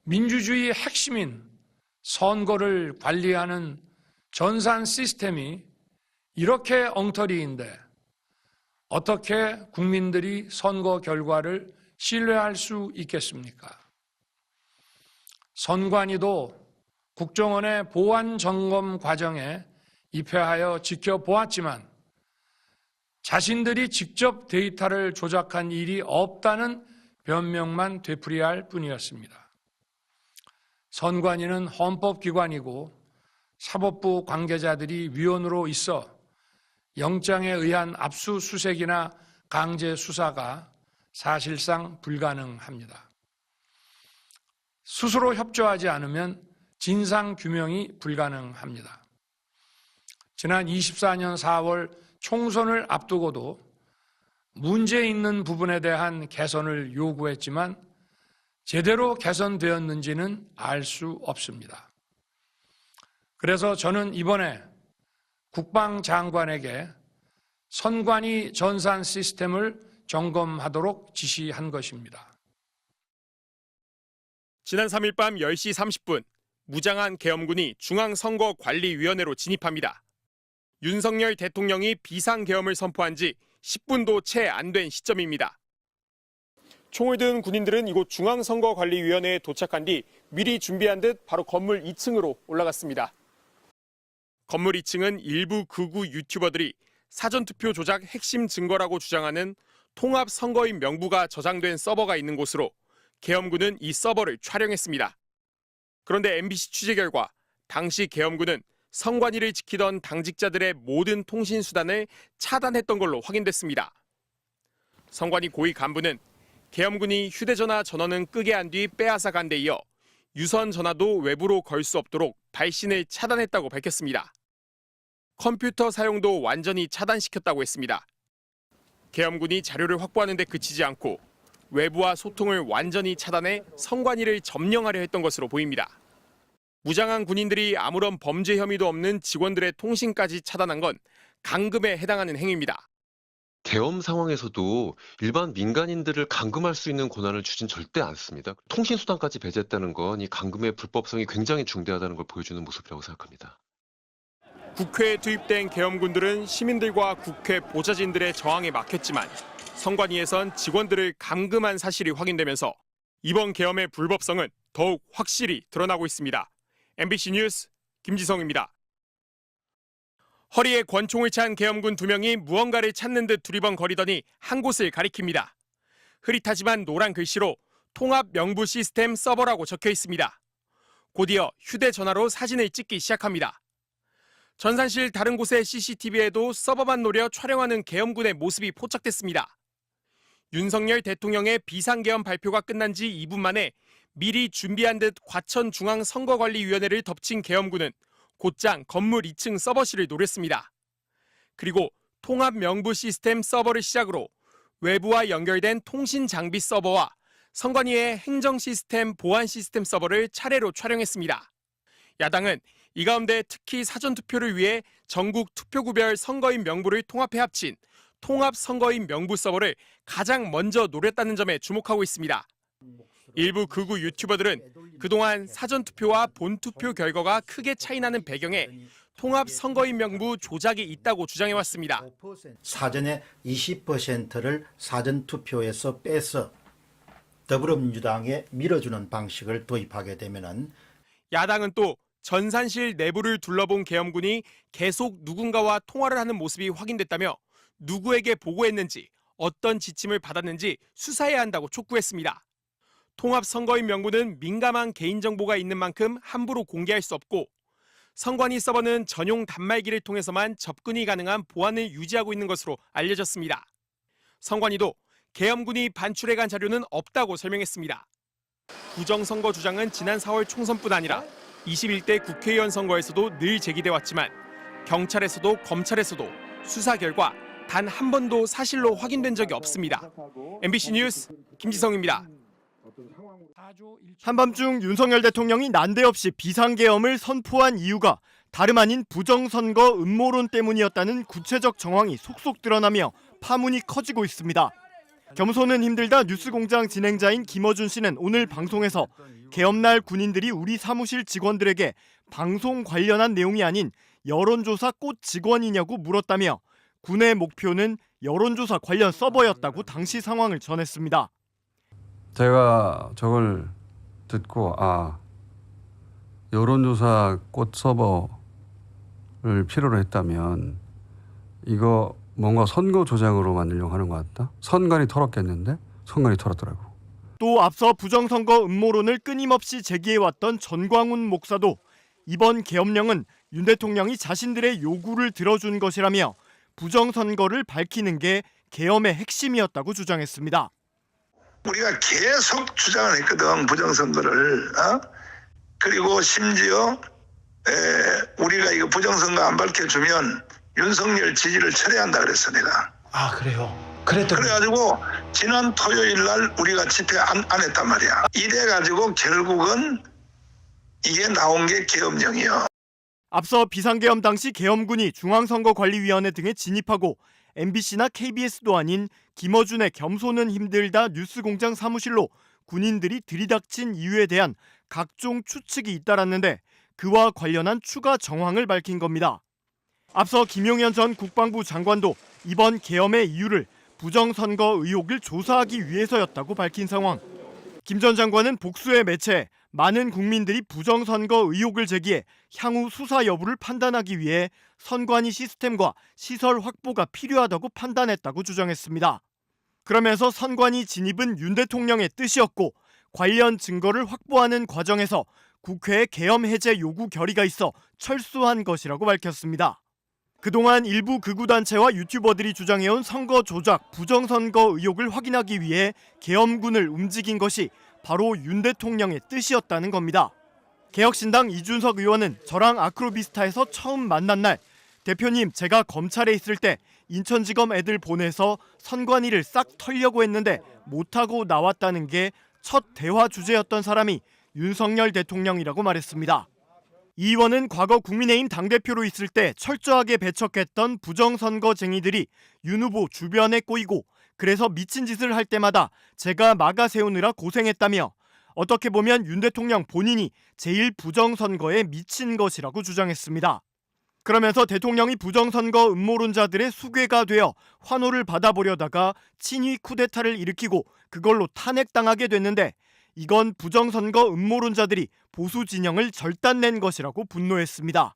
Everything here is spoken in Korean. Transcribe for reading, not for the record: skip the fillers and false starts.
민주주의의 핵심인 선거를 관리하는 전산 시스템이 이렇게 엉터리인데 어떻게 국민들이 선거 결과를 신뢰할 수 있겠습니까? 선관위도 국정원의 보안 점검 과정에 입회하여 지켜보았지만 자신들이 직접 데이터를 조작한 일이 없다는 변명만 되풀이할 뿐이었습니다. 선관위는 헌법기관이고 사법부 관계자들이 위원으로 있어 영장에 의한 압수수색이나 강제 수사가 사실상 불가능합니다. 스스로 협조하지 않으면 진상규명이 불가능합니다. 지난 24년 4월 총선을 앞두고도 문제 있는 부분에 대한 개선을 요구했지만 제대로 개선되었는지는 알 수 없습니다. 그래서 저는 이번에 국방장관에게 선관위 전산 시스템을 점검하도록 지시한 것입니다. 지난 3일 밤 10시 30분 무장한 계엄군이 중앙선거관리위원회로 진입합니다. 윤석열 대통령이 비상계엄을 선포한 지 10분도 채 안 된 시점입니다. 총을 든 군인들은 이곳 중앙선거관리위원회에 도착한 뒤 미리 준비한 듯 바로 건물 2층으로 올라갔습니다. 건물 2층은 일부 극우 유튜버들이 사전투표 조작 핵심 증거라고 주장하는 통합선거인 명부가 저장된 서버가 있는 곳으로 계엄군은 이 서버를 촬영했습니다. 그런데 MBC 취재 결과 당시 계엄군은 선관위를 지키던 당직자들의 모든 통신수단을 차단했던 걸로 확인됐습니다. 선관위 고위 간부는 계엄군이 휴대전화 전원은 끄게 한 뒤 빼앗아 간 데 이어 유선 전화도 외부로 걸 수 없도록 발신을 차단했다고 밝혔습니다. 컴퓨터 사용도 완전히 차단시켰다고 했습니다. 계엄군이 자료를 확보하는 데 그치지 않고 외부와 소통을 완전히 차단해 선관위를 점령하려 했던 것으로 보입니다. 무장한 군인들이 아무런 범죄 혐의도 없는 직원들의 통신까지 차단한 건 감금에 해당하는 행위입니다. 계엄 상황에서도 일반 민간인들을 감금할 수 있는 권한을 주진 절대 않습니다. 통신수단까지 배제했다는 건 이 감금의 불법성이 굉장히 중대하다는 걸 보여주는 모습이라고 생각합니다. 국회에 투입된 계엄군들은 시민들과 국회 보좌진들의 저항에 막혔지만 선관위에선 직원들을 감금한 사실이 확인되면서 이번 계엄의 불법성은 더욱 확실히 드러나고 있습니다. MBC 뉴스 김지성입니다. 허리에 권총을 찬 계엄군 2명이 무언가를 찾는 듯 두리번거리더니 한 곳을 가리킵니다. 흐릿하지만 노란 글씨로 통합 명부 시스템 서버라고 적혀 있습니다. 곧이어 휴대전화로 사진을 찍기 시작합니다. 전산실 다른 곳의 CCTV에도 서버만 노려 촬영하는 계엄군의 모습이 포착됐습니다. 윤석열 대통령의 비상계엄 발표가 끝난 지 2분 만에 미리 준비한 듯 과천중앙선거관리위원회를 덮친 계엄군은 곧장 건물 2층 서버실을 노렸습니다. 그리고 통합 명부 시스템 서버를 시작으로 외부와 연결된 통신 장비 서버와 선관위의 행정 시스템 보안 시스템 서버를 차례로 촬영했습니다. 야당은 이 가운데 특히 사전투표를 위해 전국 투표구별 선거인 명부를 통합해 합친 통합선거인 명부 서버를 가장 먼저 노렸다는 점에 주목하고 있습니다. 일부 극우 유튜버들은 그동안 사전투표와 본투표 결과가 크게 차이나는 배경에 통합선거인 명부 조작이 있다고 주장해왔습니다. 사전에 20%를 사전투표에서 빼서 더불어민주당에 밀어주는 방식을 도입하게 되면은 야당은 또 전산실 내부를 둘러본 계엄군이 계속 누군가와 통화를 하는 모습이 확인됐다며 누구에게 보고했는지 어떤 지침을 받았는지 수사해야 한다고 촉구했습니다. 통합선거인 명부는 민감한 개인정보가 있는 만큼 함부로 공개할 수 없고 선관위 서버는 전용 단말기를 통해서만 접근이 가능한 보안을 유지하고 있는 것으로 알려졌습니다. 선관위도 계엄군이 반출해간 자료는 없다고 설명했습니다. 부정선거 주장은 지난 4월 총선뿐 아니라 21대 국회의원 선거에서도 늘 제기돼 왔지만 경찰에서도 검찰에서도 수사 결과 단 한 번도 사실로 확인된 적이 없습니다. MBC 뉴스 김지성입니다. 한밤중 윤석열 대통령이 난데없이 비상계엄을 선포한 이유가 다름 아닌 부정선거 음모론 때문이었다는 구체적 정황이 속속 드러나며 파문이 커지고 있습니다. 겸손은 힘들다 뉴스공장 진행자인 김어준 씨는 오늘 방송에서 계엄날 군인들이 우리 사무실 직원들에게 방송 관련한 내용이 아닌 여론조사 꽃 직원이냐고 물었다며 군의 목표는 여론조사 관련 서버였다고 당시 상황을 전했습니다. 제가 저걸 듣고 여론조사 꽃 서버를 필요로 했다면 이거 뭔가 선거 조작으로 만들려고 하는 것 같다. 선관위 털었겠는데 선관위 털었더라고. 또 앞서 부정선거 음모론을 끊임없이 제기해왔던 전광훈 목사도 이번 계엄령은 윤 대통령이 자신들의 요구를 들어준 것이라며 부정선거를 밝히는 게 계엄의 핵심이었다고 주장했습니다. 우리가 계속 주장을 했거든, 부정선거를. 그리고 심지어 우리가 이거 부정선거 안 밝혀주면 윤석열 지지를 철회한다 그랬어, 내가. 그래요? 그래가지고 지난 토요일 날 우리가 집회 안 했단 말이야. 이래가지고 결국은 이게 나온 게 계엄령이요. 앞서 비상계엄 당시 계엄군이 중앙선거관리위원회 등에 진입하고 MBC나 KBS도 아닌 김어준의 겸손은 힘들다 뉴스공장 사무실로 군인들이 들이닥친 이유에 대한 각종 추측이 잇따랐는데 그와 관련한 추가 정황을 밝힌 겁니다. 앞서 김용현 전 국방부 장관도 이번 계엄의 이유를 부정선거 의혹을 조사하기 위해서였다고 밝힌 상황. 김 전 장관은 복수의 매체 많은 국민들이 부정선거 의혹을 제기해 향후 수사 여부를 판단하기 위해 선관위 시스템과 시설 확보가 필요하다고 판단했다고 주장했습니다. 그러면서 선관위 진입은 윤 대통령의 뜻이었고 관련 증거를 확보하는 과정에서 국회의 계엄 해제 요구 결의가 있어 철수한 것이라고 밝혔습니다. 그동안 일부 극우단체와 유튜버들이 주장해온 선거 조작, 부정선거 의혹을 확인하기 위해 계엄군을 움직인 것이 바로 윤 대통령의 뜻이었다는 겁니다. 개혁신당 이준석 의원은 저랑 아크로비스타에서 처음 만난 날 대표님 제가 검찰에 있을 때 인천지검 애들 보내서 선관위를 싹 털려고 했는데 못하고 나왔다는 게 첫 대화 주제였던 사람이 윤석열 대통령이라고 말했습니다. 이 의원은 과거 국민의힘 당대표로 있을 때 철저하게 배척했던 부정선거쟁이들이 윤 후보 주변에 꼬이고 그래서 미친 짓을 할 때마다 제가 막아 세우느라 고생했다며 어떻게 보면 윤 대통령 본인이 제일 부정선거에 미친 것이라고 주장했습니다. 그러면서 대통령이 부정선거 음모론자들의 수괴가 되어 환호를 받아보려다가 친위 쿠데타를 일으키고 그걸로 탄핵당하게 됐는데 이건 부정선거 음모론자들이 보수 진영을 절단낸 것이라고 분노했습니다.